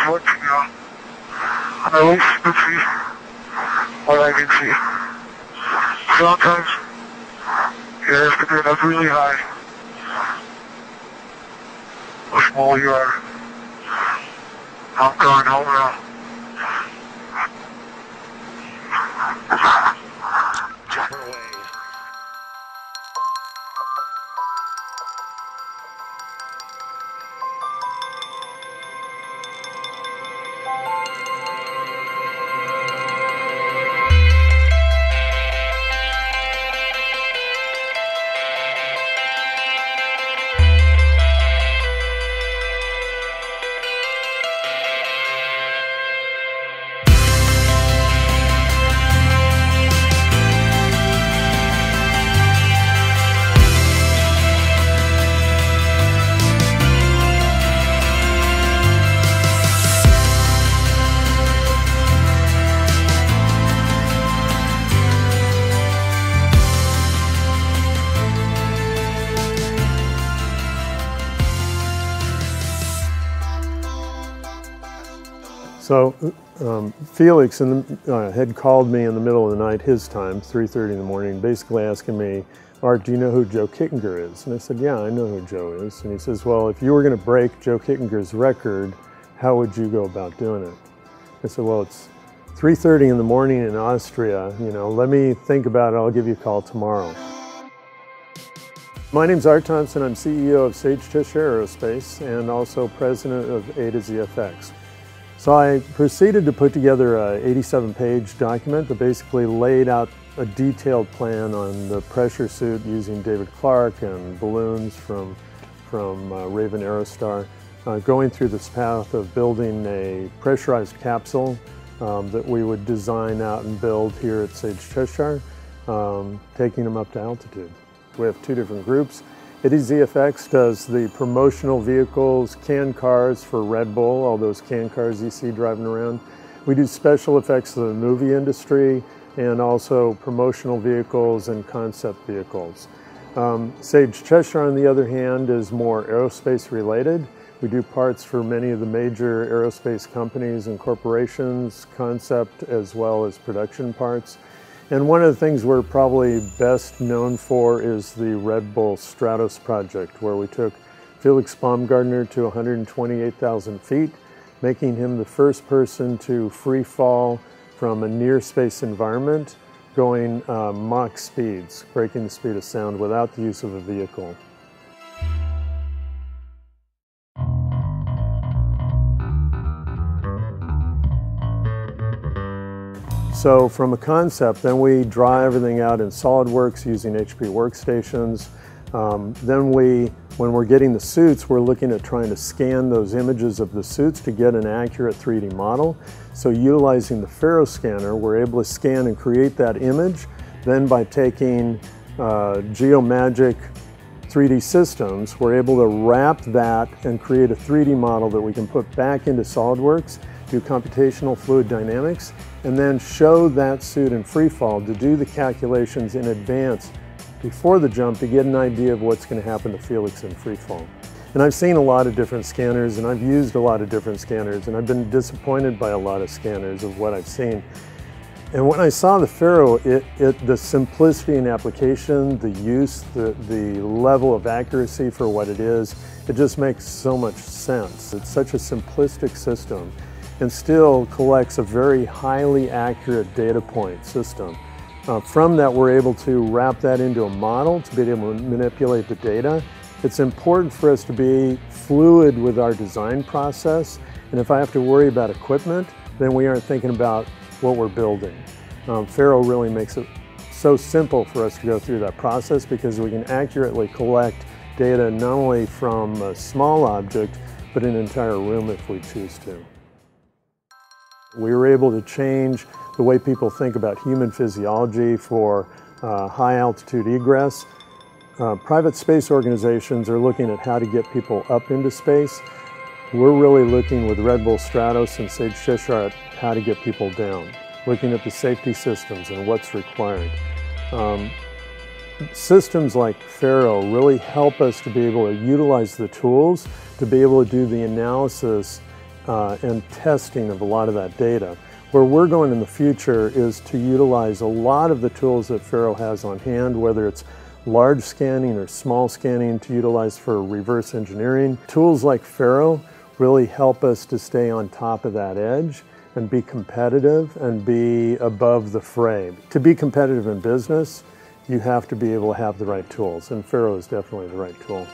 reflecting out. And at least you can see what I can see. Sometimes you have to get up really high. The smaller you are. I'm going home now. So Felix had called me in the middle of the night, his time, 3:30 in the morning, basically asking me, Art, do you know who Joe Kittinger is? And I said, yeah, I know who Joe is. And he says, well, if you were going to break Joe Kittinger's record, how would you go about doing it? I said, well, it's 3:30 in the morning in Austria. You know, let me think about it. I'll give you a call tomorrow. My name's Art Thompson. I'm CEO of Sage Cheshire Aerospace and also president of A to ZFX. So I proceeded to put together an 87-page document that basically laid out a detailed plan on the pressure suit using David Clark and balloons from Raven Aerostar, going through this path of building a pressurized capsule that we would design out and build here at Sage Cheshire, taking them up to altitude. We have two different groups. ZFX does the promotional vehicles, canned cars for Red Bull, all those canned cars you see driving around. We do special effects of the movie industry and also promotional vehicles and concept vehicles. Sage Cheshire, on the other hand, is more aerospace related. We do parts for many of the major aerospace companies and corporations, concept as well as production parts. And one of the things we're probably best known for is the Red Bull Stratos project, where we took Felix Baumgartner to 128,000 feet, making him the first person to free fall from a near space environment, going Mach speeds, breaking the speed of sound without the use of a vehicle. So from a concept, then we draw everything out in SolidWorks using HP workstations. When we're getting the suits, we're looking at trying to scan those images of the suits to get an accurate 3D model. So utilizing the FARO scanner, we're able to scan and create that image. Then by taking Geomagic 3D systems, we're able to wrap that and create a 3D model that we can put back into SolidWorks, do computational fluid dynamics, and then show that suit in free fall to do the calculations in advance before the jump to get an idea of what's going to happen to Felix in free fall. And I've seen a lot of different scanners and I've used a lot of different scanners and I've been disappointed by a lot of scanners of what I've seen. And when I saw the FARO, the simplicity in application, the use, the level of accuracy for what it is, it just makes so much sense. It's such a simplistic system and still collects a very highly accurate data point system. From that, we're able to wrap that into a model to be able to manipulate the data. It's important for us to be fluid with our design process, and if I have to worry about equipment, then we aren't thinking about what we're building. FARO really makes it so simple for us to go through that process because we can accurately collect data not only from a small object, but an entire room if we choose to. We were able to change the way people think about human physiology for high altitude egress. Private space organizations are looking at how to get people up into space. We're really looking with Red Bull Stratos and Sage Cheshire at how to get people down, looking at the safety systems and what's required. Systems like FARO really help us to be able to utilize the tools to be able to do the analysis and testing of a lot of that data. Where we're going in the future is to utilize a lot of the tools that FARO has on hand, whether it's large scanning or small scanning, to utilize for reverse engineering. Tools like FARO really help us to stay on top of that edge and be competitive and be above the fray. To be competitive in business, you have to be able to have the right tools, and FARO is definitely the right tool.